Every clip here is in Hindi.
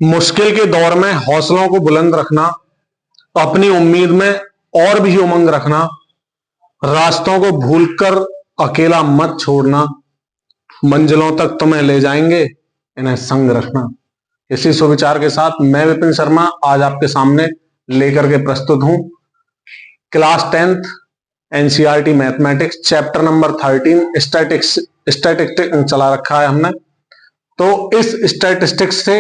मुश्किल के दौर में हौसलों को बुलंद रखना, अपनी उम्मीद में और भी उमंग रखना, रास्तों को भूलकर अकेला मत छोड़ना, मंजिलों तक तुम्हें ले जाएंगे, इन्हें संग रखना। इसी सुविचार के साथ मैं विपिन शर्मा आज आपके सामने लेकर के प्रस्तुत हूं class 10th NCERT mathematics chapter number 13 statistics चला रखा है हमने। तो इस स्टैटिस्टिक्स से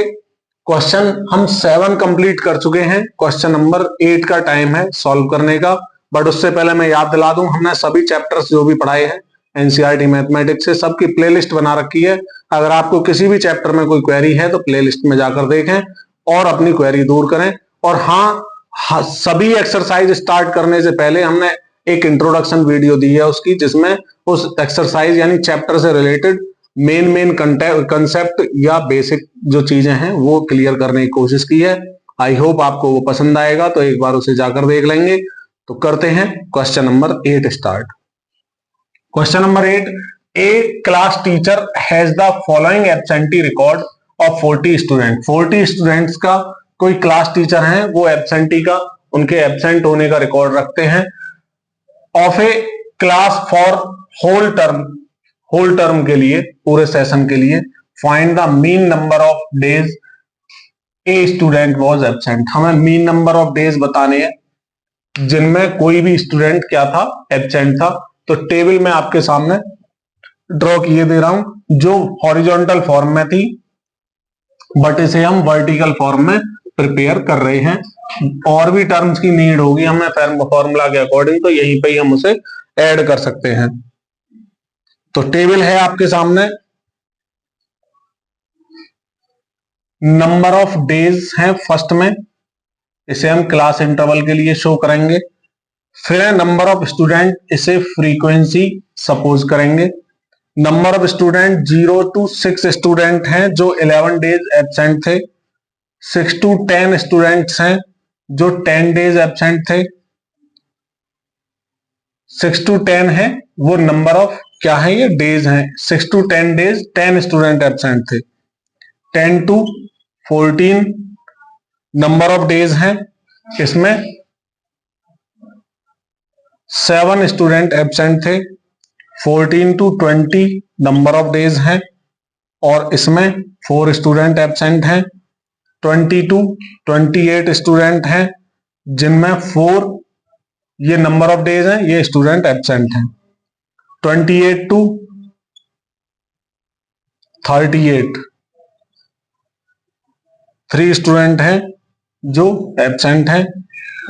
क्वेश्चन हम 7 कंप्लीट कर चुके हैं। क्वेश्चन नंबर 8 का टाइम है सॉल्व करने का। बट उससे पहले मैं याद दिला दूं, हमने सभी चैप्टर्स जो भी पढ़ाए हैं एनसीईआरटी मैथमेटिक्स से सबकी प्लेलिस्ट बना रखी है। अगर आपको किसी भी चैप्टर में कोई क्वेरी है तो प्लेलिस्ट में जाकर देखें और अपनी क्वेरी दूर करें। और हाँ, सभी एक्सरसाइज स्टार्ट करने से पहले हमने एक इंट्रोडक्शन वीडियो दी है उसकी, जिसमें उस एक्सरसाइज यानी चैप्टर से रिलेटेड मेन कंसेप्ट या बेसिक जो चीजें हैं वो क्लियर करने की कोशिश की है। आई होप आपको वो पसंद आएगा, तो एक बार उसे जाकर देख लेंगे। तो करते हैं question number 8 start. Question number 8, A class teacher has the following absentee record of 40 student. 40 students का कोई क्लास टीचर हैं, वो एब्सेंटी का, उनके एब्सेंट होने का रिकॉर्ड रखते हैं। Of a class for whole term के लिए, पूरे सेशन के लिए, find the mean number of days a student was absent. हमें मीन नंबर ऑफ डेज बताने हैं जिनमें कोई भी स्टूडेंट क्या था, एब्सेंट था। तो टेबल में आपके सामने ड्रॉ किए दे रहा हूं, जो हॉरिजॉन्टल फॉर्म में थी, बट इसे हम वर्टिकल फॉर्म में प्रिपेयर कर रहे हैं। और भी टर्म्स की नीड होगी हमें फॉर्मूला के अकॉर्डिंग, तो यहीं पे ही हम उसे ऐड कर सकते हैं। तो टेबल है आपके सामने, नंबर ऑफ डेज है फर्स्ट में, इसे हम क्लास इंटरवल के लिए शो करेंगे। फिर है नंबर ऑफ स्टूडेंट, इसे फ्रीक्वेंसी सपोज करेंगे। Number of student 0 to 6 student हैं जो 11 डेज एब्सेंट थे। 6 to 10 स्टूडेंट्स हैं जो 10 डेज एब्सेंट थे। 6 to 10 है वो नंबर ऑफ क्या है, ये डेज हैं। 6 to 10 डेज 10 स्टूडेंट एब्सेंट थे। 10 to 14 नंबर ऑफ डेज हैं, इसमें 7 स्टूडेंट एब्सेंट थे। 14 to 20 नंबर ऑफ डेज हैं और इसमें 4 स्टूडेंट एब्सेंट हैं। 20 to 28 स्टूडेंट हैं जिनमें 4 ये नंबर ऑफ डेज हैं, ये स्टूडेंट एब्सेंट हैं। 28 to 38 3 स्टूडेंट हैं जो एब्सेंट हैं।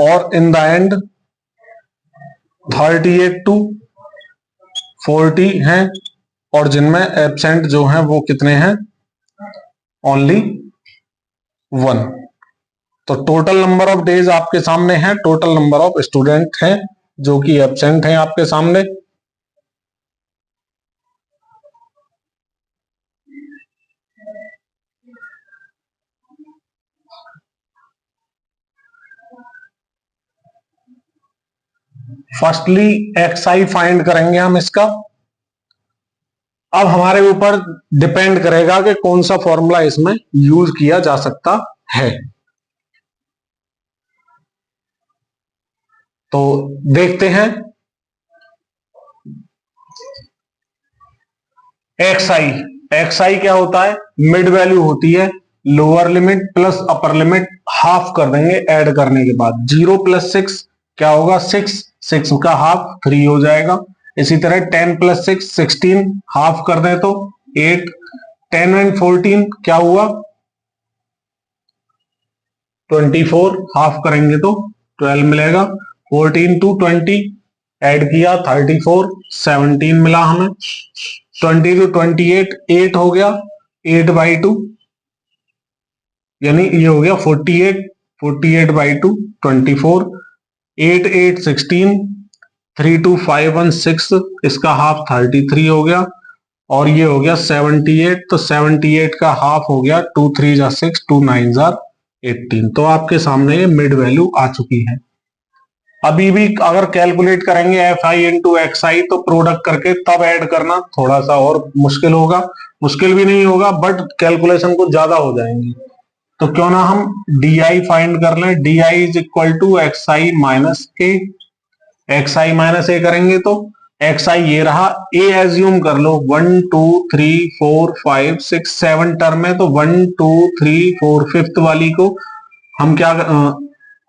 और इन द एंड 38 to 40 हैं और जिनमें एब्सेंट जो हैं वो कितने हैं, ओनली 1। तो टोटल नंबर ऑफ डेज आपके सामने है, टोटल नंबर ऑफ स्टूडेंट हैं जो कि एब्सेंट हैं आपके सामने। फर्स्टली एक्स फाइंड करेंगे हम इसका। अब हमारे ऊपर डिपेंड करेगा कि कौन सा फॉर्मूला इसमें यूज किया जा सकता है। तो देखते हैं। एक्स आई क्या होता है, मिड वैल्यू होती है। Lower limit plus upper limit half कर देंगे ऐड करने के बाद। 0 + 6 क्या होगा, 6 का हाफ 3 हो जाएगा। इसी तरह 10 + 6 16, हाफ कर दें तो 8। 10 and 14 क्या हुआ, 24, हाफ करेंगे तो 12 मिलेगा। 14 to 20 ऐड किया 34, 17 मिला हमें। 20 to 28 8 हो गया, 8/2 यानी ये हो गया 48, 48/2 24। 8 8 16, 3 2 5 1 6, इसका हाफ 33 हो गया। और ये हो गया 78, तो 78 का हाफ हो गया 2 3 जा 6, 2 9 जा 18। तो आपके सामने ये मिड वैल्यू आ चुकी है। अभी भी अगर कैलकुलेट करेंगे एफ आई इंटू एक्स आई, तो प्रोडक्ट करके तब ऐड करना थोड़ा सा और मुश्किल होगा। मुश्किल भी नहीं होगा बट कैलकुलेशन कुछ ज्यादा हो जाएंगी। तो क्यों ना हम डी फाइंड कर लें। D I is equal to X I minus A. X I minus A करेंगे तो एक्स आई ये रहा, ए एज्यूम कर लो 1 2 3 4 5 6 7 टर्म है, तो 1 2 3 4 फिफ्थ वाली को हम क्या,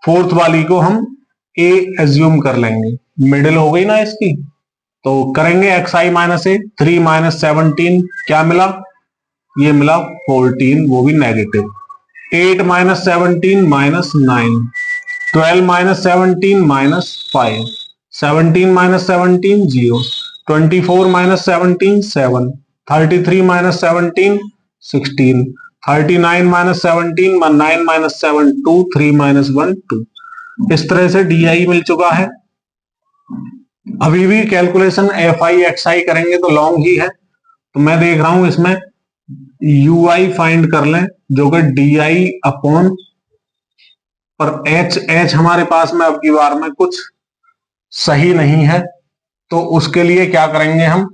फोर्थ वाली को हम ए एज्यूम कर लेंगे, मिडिल हो गई ना इसकी। तो करेंगे x I minus A, 3 minus 17 क्या मिला, ये मिला 14, वो भी negative. 8 minus 17 minus 9, 12 minus 17 minus 5, 17 minus 17 0, 24 minus 17 7, 33 minus 17 16, 39 minus 17 9 minus 7 2, 3 minus 1 2। इस तरह से डी आई मिल चुका है। अभी भी कैलकुलेशन एफ आई एक्स आई करेंगे तो लॉन्ग ही है, तो मैं देख रहा हूं इसमें यू आई फाइंड कर लें, जो कि डी आई अपॉन पर एच हमारे पास में अब की बार में कुछ सही नहीं है, तो उसके लिए क्या करेंगे हम,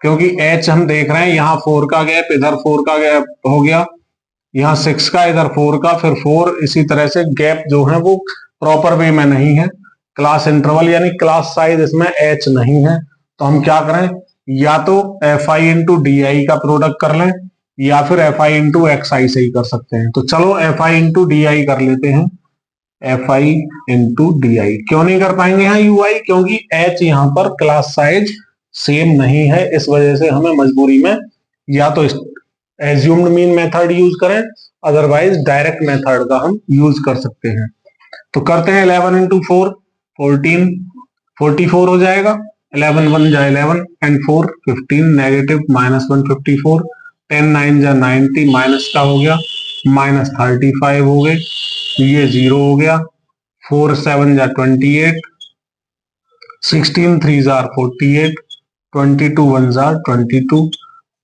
क्योंकि एच हम देख रहे हैं यहाँ 4 का गैप, इधर 4 का गैप हो गया, यहाँ 6 का, इधर 4 का, फिर 4, इसी तरह से गैप जो है वो प्रॉपर वे में नहीं है। क्लास इंटरवल यानी क्लास साइज इसमें एच नहीं है, तो हम क्या करें, या तो F I into D I का प्रोडक्ट कर लें, या फिर एफ आई इंटू एक्स आई से ही कर सकते हैं। तो चलो F I into D I कर लेते हैं, F I into D I. क्यों नहीं कर पाएंगे यहाँ यू आई, क्योंकि एच यहाँ पर क्लास साइज सेम नहीं है, इस वजह से हमें मजबूरी में या तो एज्यूम्ड मीन मेथड यूज करें, अदरवाइज डायरेक्ट मेथड का हम यूज कर सकते हैं। तो करते हैं 11 इंटू 4 14, 44 हो जाएगा, 11 1 जा 11 एंड 4 15, नेगेटिव माइनस 154, 10 9 जा 90, माइनस का हो गया माइनस 35 हो गए, ये 0 हो गया, 4 7 जा 28, 16 3 जा 48, 22 1 जा 22।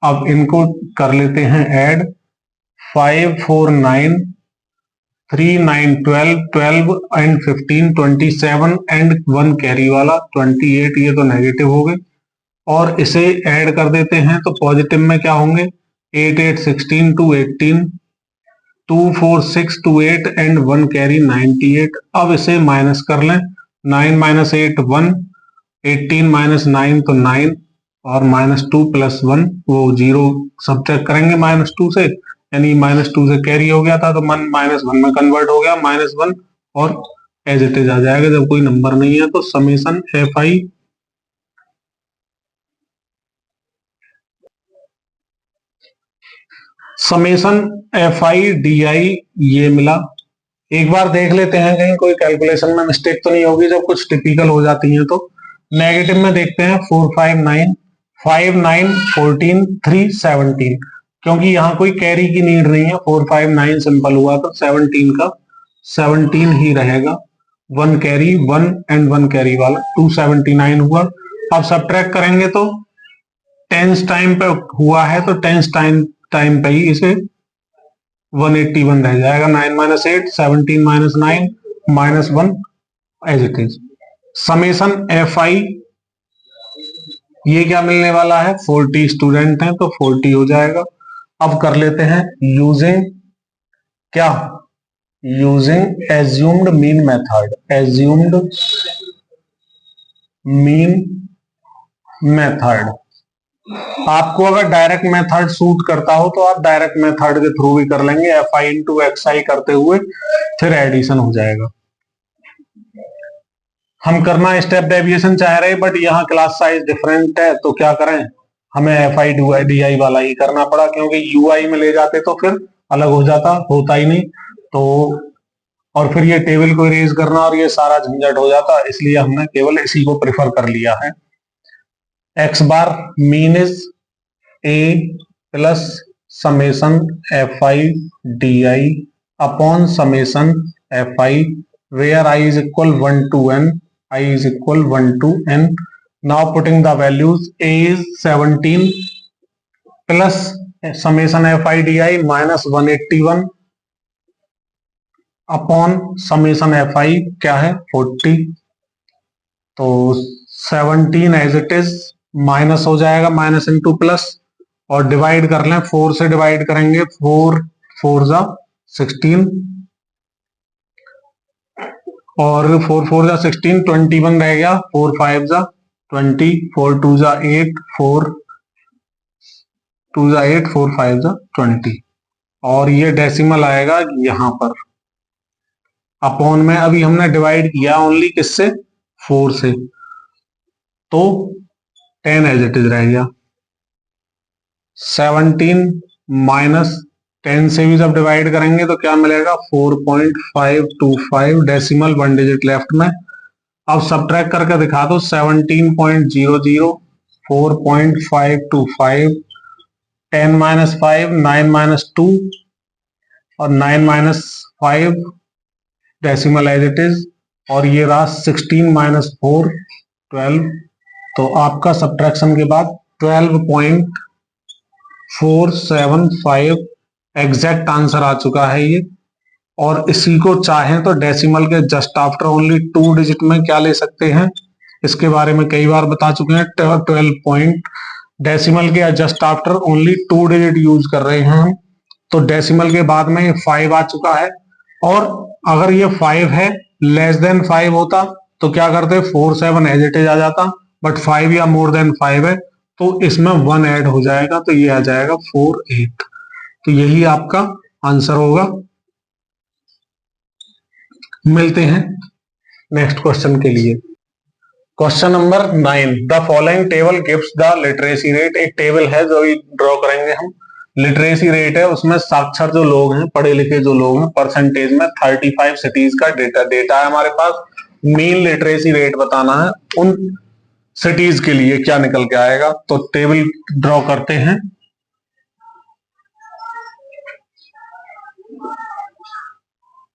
अब इनको कर लेते हैं ऐड, 5 4 9 3 9 12, 12 एंड 15 27 एंड 1 कैरी वाला 28, ये तो नेगेटिव हो गए, और इसे ऐड कर देते हैं तो पॉजिटिव में क्या होंगे, 8 8 16 2 18, 2 4 6 2 8 एंड 1 कैरी 98। अब इसे माइनस कर लें, 9 माइनस 8 1, 18 माइनस 9 तो 9, और माइनस 2 प्लस 1 वो 0 सब्ट्रैक्ट करेंगे माइनस 2 से, यानी माइनस 2 से कैरी हो गया था तो माइनस 1 में कन्वर्ट हो गया, माइनस 1 और एज इट इज आ जाएगा जब कोई नंबर नहीं है। तो समेशन एफ आई डी आई ये मिला। एक बार देख लेते हैं कहीं कोई कैलकुलेशन में मिस्टेक तो नहीं होगी, जब कुछ टिपिकल हो जाती है तो। नेगेटिव में देखते हैं 4 5 9, 5 9 14 3 17, क्योंकि यहाँ कोई कैरी की नीड नहीं है, 4 5 9 सिंपल हुआ तो 17 का 17 ही रहेगा, 1 कैरी 1 एंड 1 कैरी वाला 279 हुआ। अब सब्ट्रैक्ट करेंगे तो टेंस टाइम पे हुआ है, तो टेंस टाइम पे ही इसे 181 रह जाएगा, 9 minus 8 17 minus 9 minus 1 as it is. Summation F I ये क्या मिलने वाला है, 40 स्टूडेंट हैं तो 40 हो जाएगा। अब कर लेते हैं यूजिंग क्या, using assumed mean method, assumed mean method. आपको अगर डायरेक्ट मेथड सूट करता हो तो आप डायरेक्ट मेथड के थ्रू भी कर लेंगे, एफ आई इंटू एक्स आई करते हुए फिर एडिशन हो जाएगा। हम करना स्टेप डेविएशन चाह रहे हैं, बट यहाँ क्लास साइज डिफरेंट है, तो क्या करें, हमें एफ आई डी आई वाला ही करना पड़ा, क्योंकि यू आई में ले जाते तो फिर अलग हो जाता, होता ही नहीं तो, और फिर ये टेबल को इरेज करना और ये सारा झंझट हो जाता, इसलिए हमने केवल इसी को प्रिफर कर लिया है। X bar mean is a plus summation F I D I upon summation F I, where I is equal 1 to n, I is equal 1 to n. Now putting the values, a is 17 plus summation fi di minus 181 upon summation fi क्या है 40, तो 17 एज इट इज माइनस हो जाएगा, माइनस इंटू प्लस, और डिवाइड कर लें, 4 से डिवाइड करेंगे, 4 4 जा 16 और 4 4 जा 16, 21 रह गया, 4 5 जा 20, 4 2 जा 8, 4 2 जा 8, 4 5 जा 20 और ये डेसिमल आएगा यहां पर अपॉन में। अभी हमने डिवाइड किया ओनली किससे, 4 से, तो 10 एज इट इज रह गया। 17 माइनस 10 से भी जब डिवाइड करेंगे तो क्या मिलेगा, 4.525 डेसिमल 1 डिजिट लेफ्ट में। अब सब्ट्रैक्ट करके दिखा दो, 17.00, 4.525, 10 माइनस 5, 9 माइनस 2 और 9 minus 5 decimal as it is, और ये रहा 16 माइनस 4 12। तो आपका सब्ट्रैक्शन के बाद 12.475 एग्जैक्ट आंसर आ चुका है ये। और इसी को चाहें तो डेसिमल के जस्ट आफ्टर ओनली 2 डिजिट में क्या ले सकते हैं, इसके बारे में कई बार बता चुके हैं। 12 पॉइंट डेसिमल के just after only 2 digit use कर रहे हैं हम, तो डेसिमल के बाद में ये 5 आ चुका है। और अगर ये 5 है, लेस देन 5 होता तो क्या करते, 4 7 एज इट इज आ जाता, बट 5 या मोर देन 5 है तो इसमें 1 ऐड हो जाएगा, तो ये आ जाएगा 4 8। तो यही आपका आंसर होगा। मिलते हैं नेक्स्ट क्वेश्चन के लिए। Question number 9, the following table gives the literacy rate. एक टेबल है जो ड्रॉ करेंगे हम, लिटरेसी रेट है, उसमें साक्षर जो लोग हैं, पढ़े लिखे जो लोग हैं, परसेंटेज में 35 सिटीज का डेटा है हमारे पास। मीन लिटरेसी रेट बताना है उन सिटीज के लिए, क्या निकल के आएगा। तो टेबल ड्रॉ करते हैं।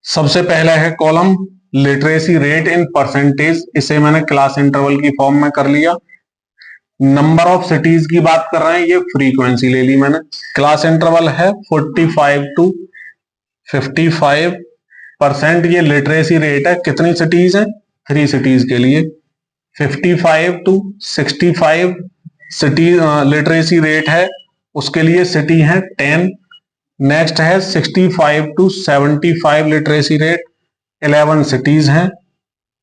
सबसे पहला है column literacy rate in percentage, इसे मैंने क्लास इंटरवल की फॉर्म में कर लिया। नंबर ऑफ सिटीज की बात कर रहे हैं, ये फ्रीक्वेंसी ले ली मैंने। क्लास इंटरवल है 45 to 55%। ये लिटरेसी रेट है, कितनी सिटीज है, 3 सिटीज के लिए। 55 to 65 सिटी लिटरेसी रेट है, उसके लिए सिटी है 10। नेक्स्ट है 65 to 75 लिटरेसी रेट, 11 सिटीज हैं।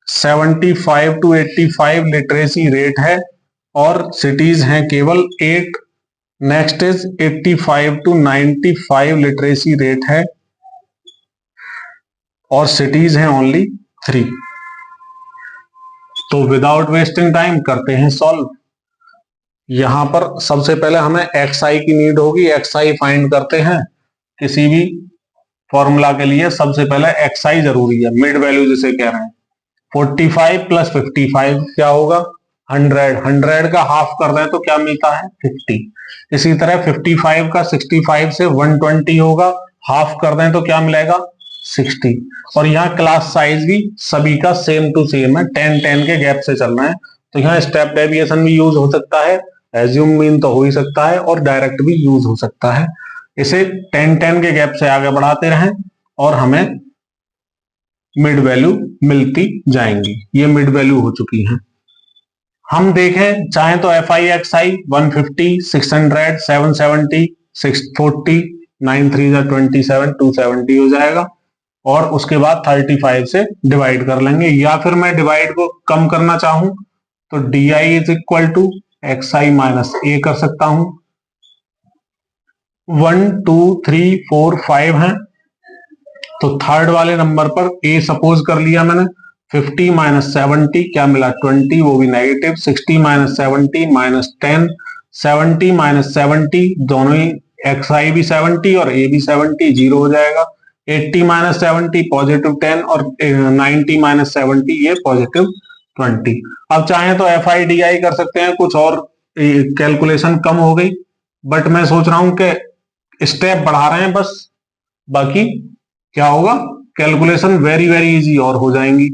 75 to 85 लिटरेसी रेट है और सिटीज हैं केवल 8। Next is 85 to 95 literacy rate है और सिटीज हैं ओनली 3। तो विदाउट वेस्टिंग टाइम करते हैं सॉल्व। यहां पर सबसे पहले हमें xi की नीड होगी, xi फाइंड करते हैं। किसी भी फॉर्मूला के लिए सबसे पहले xi जरूरी है, मिड वैल्यू जिसे कह रहे हैं। 45 प्लस 55 क्या होगा, 100। 100 का हाफ कर दें तो क्या मिलता है, 50। इसी तरह 55 का 65 से 120 होगा, हाफ कर दें तो क्या मिलेगा, 60। और यहाँ क्लास साइज भी सभी का सेम टू सेम है, 10-10 के गैप से चल रहे हैं। तो यहाँ स्टेप डेविएशन भी यूज हो सकता है, एज्यूम मीन तो हो ही सकता है, और डायरेक्ट भी यूज हो सकता है। इसे 10-10 के गैप से आगे बढ़ाते रहें और हमें मिड वैल्यू मिलती जाएंगी। ये मिड वैल्यू हो चुकी है। हम देखें चाहे तो एफ आई एक्स आई 150, 600, 770, 640, 9 3 27, 270 हो जाएगा। और उसके बाद 35 से डिवाइड कर लेंगे, या फिर मैं डिवाइड को कम करना चाहूं तो D I is equal to X I minus A कर सकता हूं। 1 2 3 4 5 हैं, तो थर्ड वाले नंबर पर ए सपोज कर लिया मैंने। 50 माइनस 70 क्या मिला, 20, वो भी नेगेटिव। 60 माइनस 70 माइनस 10, 70 माइनस 70 दोनों ही, एक्स आई भी 70 और ए भी 70, जीरो हो जाएगा। 80 माइनस 70 पॉजिटिव 10 और 90 माइनस 70 ये पॉजिटिव 20। अब चाहें तो एफ आई डी आई कर सकते हैं, कुछ और कैलकुलेशन कम हो गई, बट मैं सोच रहा हूं कि स्टेप बढ़ा रहे हैं बस, बाकी क्या होगा, कैलकुलेशन वेरी वेरी इजी और हो जाएंगी।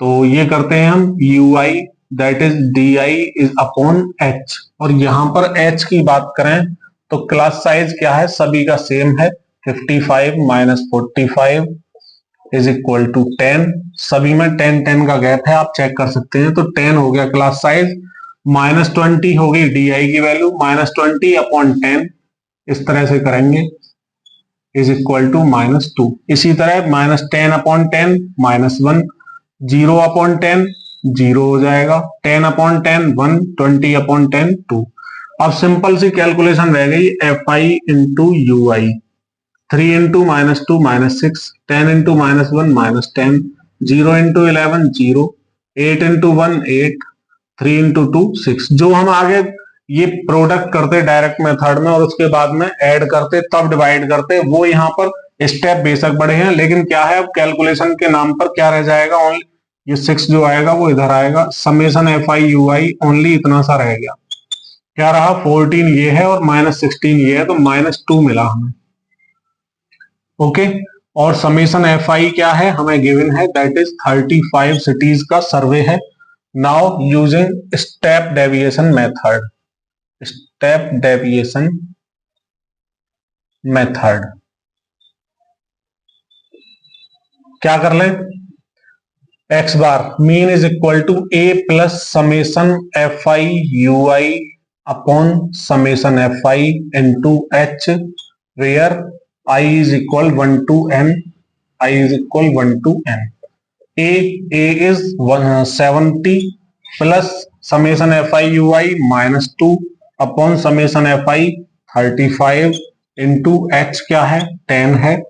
तो ये करते हैं हम, you I that is D I is upon H. और यहां पर एच की बात करें तो क्लास साइज क्या है, सभी का सेम है। 55 माइनस 45 इज इक्वल टू 10। सभी में 10-10 का गैप है, आप चेक कर सकते हैं। तो 10 हो गया क्लास साइज, माइनस 20 होगी डी आई की वैल्यू, माइनस 20 अपॉन 10, इस तरह से करेंगे। Is equal to -2। इसी तरह -10/10 -1, 0/10 0 हो जाएगा, 10/10 1, 20/10 2। अब सिंपल सी कैलकुलेशन रह गई, FI into UI। 3 into -2 -6, 10 into -1 -10, 0 into 11 0, 8 into 1 8, 3 into 2 6। जो हम आगे ये प्रोडक्ट करते डायरेक्ट मेथड में और उसके बाद में ऐड करते तब डिवाइड करते, वो यहाँ पर स्टेप बेशक बड़े हैं, लेकिन क्या है, अब कैलकुलेशन के नाम पर क्या रह जाएगा, ओनली ये 6 जो आएगा वो इधर आएगा। समेशन FI UI ओनली इतना सा रह गया। क्या रहा, 14 ये है और -16 ये है, तो -2 मिला हमें। ओके, और समेशन FI क्या है, हमें गिवन है, दैट इज 35 सिटीज का सर्वे है। Now using step deviation method, step deviation method क्या कर लें, x bar mean is equal to a plus summation FI UI upon summation FI into h, where I is equal 1 to n, I is equal 1 to n। A is 70 plus summation FI UI -2 upon summation FI 35 into h क्या है, 10 है।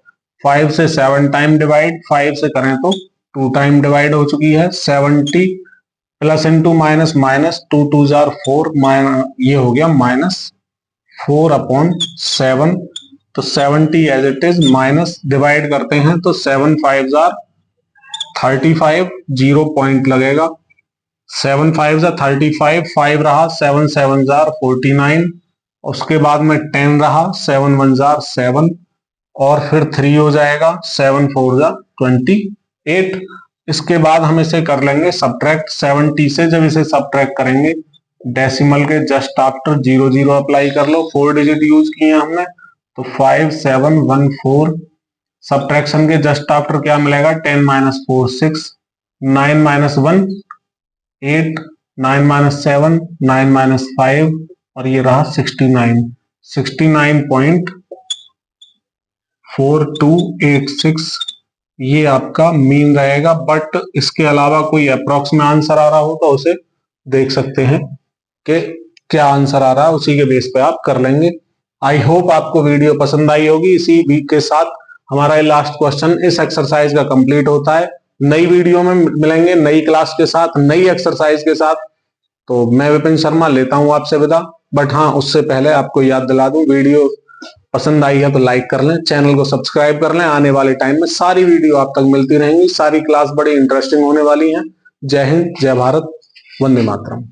5 से 7 टाइम डिवाइड, 5 से करें तो 2 टाइम डिवाइड हो चुकी है। 70 प्लस इंटू माइनस माइनस, 2 2 जार 4, ये हो गया -4/7। तो 70 as it is, minus divide करते हैं तो 7 5 जार 35, 0 पॉइंट लगेगा। 7 5 जार 35, 5 रहा, 7 7 जार 49, उसके बाद में 10 रहा, 7 1 जार 7, और फिर 3 हो जाएगा, 7 4 जार 28। इसके बाद हम इसे कर लेंगे सब्ट्रैक्ट। 70 से जब इसे सब्ट्रैक्ट करेंगे, डेसिमल के जस्ट आफ्टर 0 0 अप्लाई कर लो, 4 डिजिट यूज किए हमने, तो 5 7 1 4। सब्ट्रैक्शन के जस्ट आफ्टर क्या मिलेगा, 10 -4 6, 9 -1 8, 9 -7 9 -5, और ये रहा 69, 69.4286। ये आपका मीन रहेगा, बट इसके अलावा कोई अप्रोक्स में आंसर आ रहा हो तो उसे देख सकते हैं कि क्या आंसर आ रहा है, उसी के बेस पे आप कर लेंगे। आई होप आपको वीडियो पसंद आई होगी। इसी वीक के साथ हमारा ये लास्ट क्वेश्चन इस एक्सरसाइज का कंप्लीट होता है। नई वीडियो में मिलेंगे, नई क्लास के साथ, नई एक्सरसाइज के साथ। तो मैं विपिन शर्मा लेता हूं आपसे विदा, बट हाँ, उससे पहले आपको याद दिला दूं, वीडियो पसंद आई है तो लाइक कर लें, चैनल को सब्सक्राइब कर लें। आने वाले टाइम में सारी वीडियो आप तक मिलती रहेंगी, सारी क्लास बड़ी इंटरेस्टिंग होने वाली हैं। जय हिंद, जय भारत, वंदे मातरम।